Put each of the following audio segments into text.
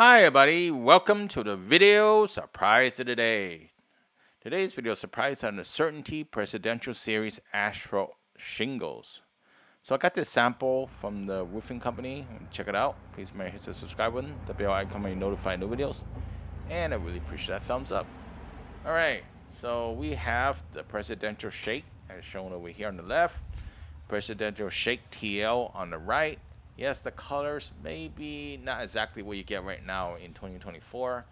Hi everybody, welcome to the video surprise of the day. Today's video surprise on the Certainty Presidential Series Asphalt Shingles. So I got this sample from the roofing company. Check it out. Please hit the subscribe button, the bell icon when you notify new videos. And I really appreciate that thumbs up. Alright, so we have the Presidential Shake as shown over here on the left. Presidential Shake TL on the right. Yes, the colors may be not exactly what you get right now in 2024.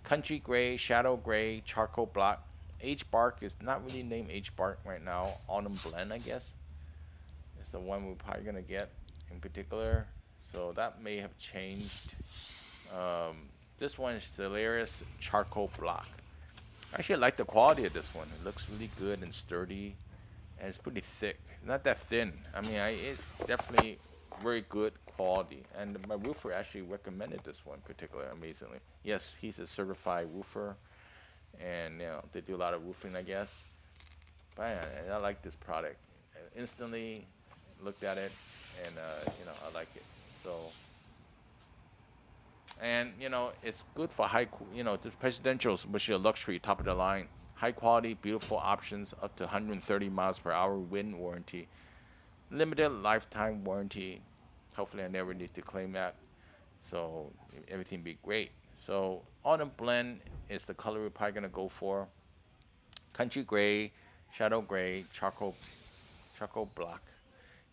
Country gray, shadow gray, charcoal black. H bark is not really named H bark right now. Autumn blend, I guess, is the one we're probably gonna get in particular. So that may have changed. This one is Solaris charcoal black. Actually, I like the quality of this one. It looks really good and sturdy, and it's pretty thick. Not that thin. I mean, it's definitely very good quality. And my roofer actually recommended this one particularly amazingly. Yes, he's a certified roofer, and they do a lot of roofing, I guess. But yeah, I like this product. I instantly looked at it, and I like it. So, and it's good for the presidentials, which are luxury, top of the line, high quality, beautiful options, up to 130 miles per hour wind warranty, limited lifetime warranty. Hopefully, I never need to claim that. So everything be great. So autumn blend is the color we're probably gonna go for. Country gray, shadow gray, charcoal black.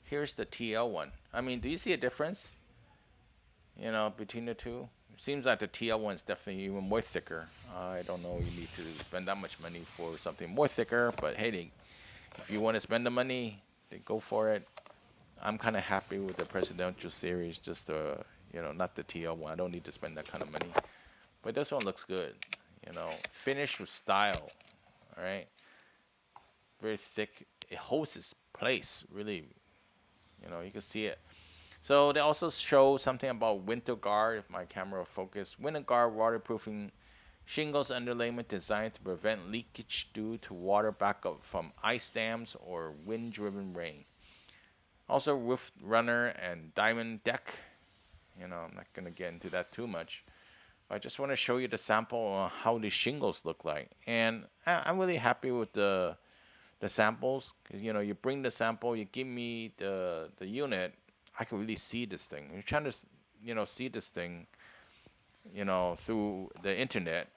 Here's the TL one. I mean, do you see a difference? Between the two. It seems like the TL one is definitely even more thicker. I don't know. You need to spend that much money for something more thicker, but hey, if you want to spend the money, then go for it. I'm kind of happy with the presidential series, just not the TL one. I don't need to spend that kind of money. But this one looks good. Finished with style. All right, very thick. It holds its place really. You can see it. So they also show something about winter guard. If my camera will focus, winter guard waterproofing shingles underlayment designed to prevent leakage due to water backup from ice dams or wind-driven rain. Also, roof runner and diamond deck. I'm not gonna get into that too much. I just want to show you the sample on how the shingles look like, and I'm really happy with the samples because you bring the sample, you give me the unit, I can really see this thing. You're trying to see this thing through the internet.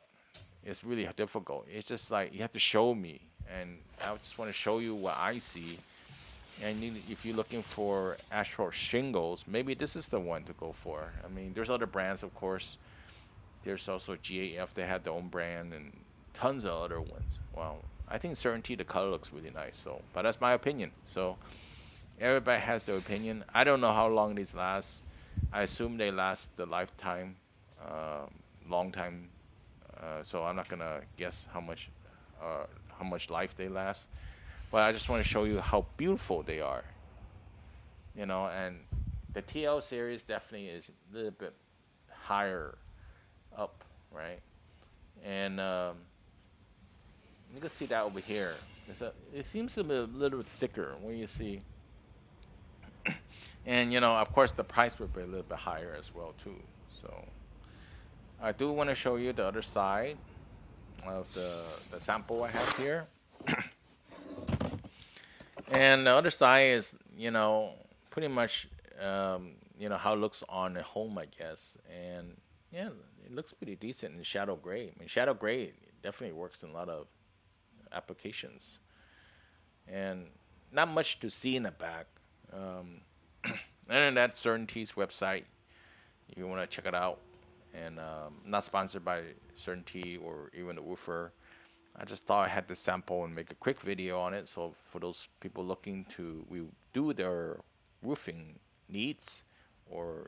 It's really difficult. It's just like you have to show me, and I just want to show you what I see. And if you're looking for asphalt shingles, maybe this is the one to go for. I mean, there's other brands, of course. There's also GAF. They had their own brand and tons of other ones. Wow, I think Certainty the color looks really nice. So, but that's my opinion. So everybody has their opinion. I don't know how long these last. I assume they last the lifetime, long time. So I'm not gonna guess how much life they last. But I just want to show you how beautiful they are. And the TL series definitely is a little bit higher up, right? And you can see that over here. It seems to be a little thicker when you see. And of course, the price would be a little bit higher as well too. So I do want to show you the other side of the sample I have here. And the other side is, pretty much, how it looks on a home, I guess. And yeah, it looks pretty decent in shadow gray. I mean, shadow gray definitely works in a lot of applications. And not much to see in the back. And that Certainty's website, if you want to check it out. And not sponsored by Certainty or even the woofer. I just thought I had the sample and make a quick video on it. So for those people looking to do their roofing needs, or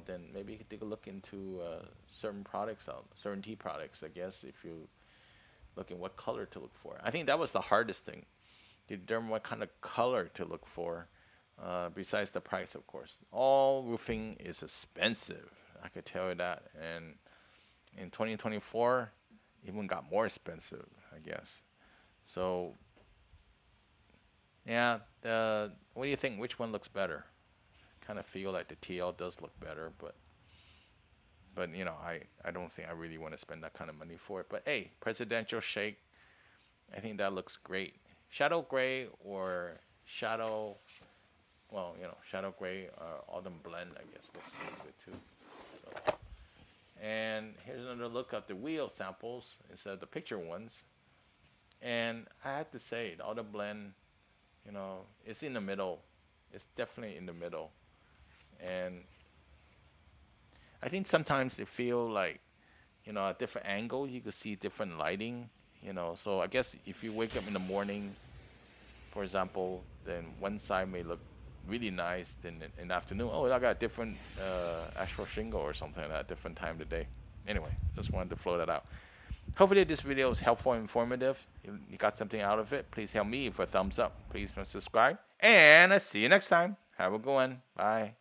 then maybe you could take a look into certain products, Certainty products. I guess if you looking what color to look for. I think that was the hardest thing to determine what kind of color to look for. Besides the price, of course, all roofing is expensive. I could tell you that, and in 2024 even got more expensive, I guess. So yeah, what do you think? Which one looks better? Kind of feel like the TL does look better, but But you know, I don't think I really want to spend that kind of money for it. But hey, presidential shake, I think that looks great. Shadow gray or shadow, well, you know, shadow gray or autumn blend, I guess looks pretty good too. So, and here's another look at the wheel samples instead of the picture ones. And I have to say, the autumn blend, you know, it's in the middle. It's definitely in the middle. And I think sometimes it feel like, you know, at different angle you could see different lighting, you know. So I guess if you wake up in the morning, for example, then one side may look really nice. Then in the afternoon, oh, I got a different asphalt shingle or something at a different time of the day. Anyway, just wanted to flow that out. Hopefully this video is helpful and informative. You got something out of it. Please help me with a thumbs up. Please subscribe. And I'll see you next time. Have a good one. Bye.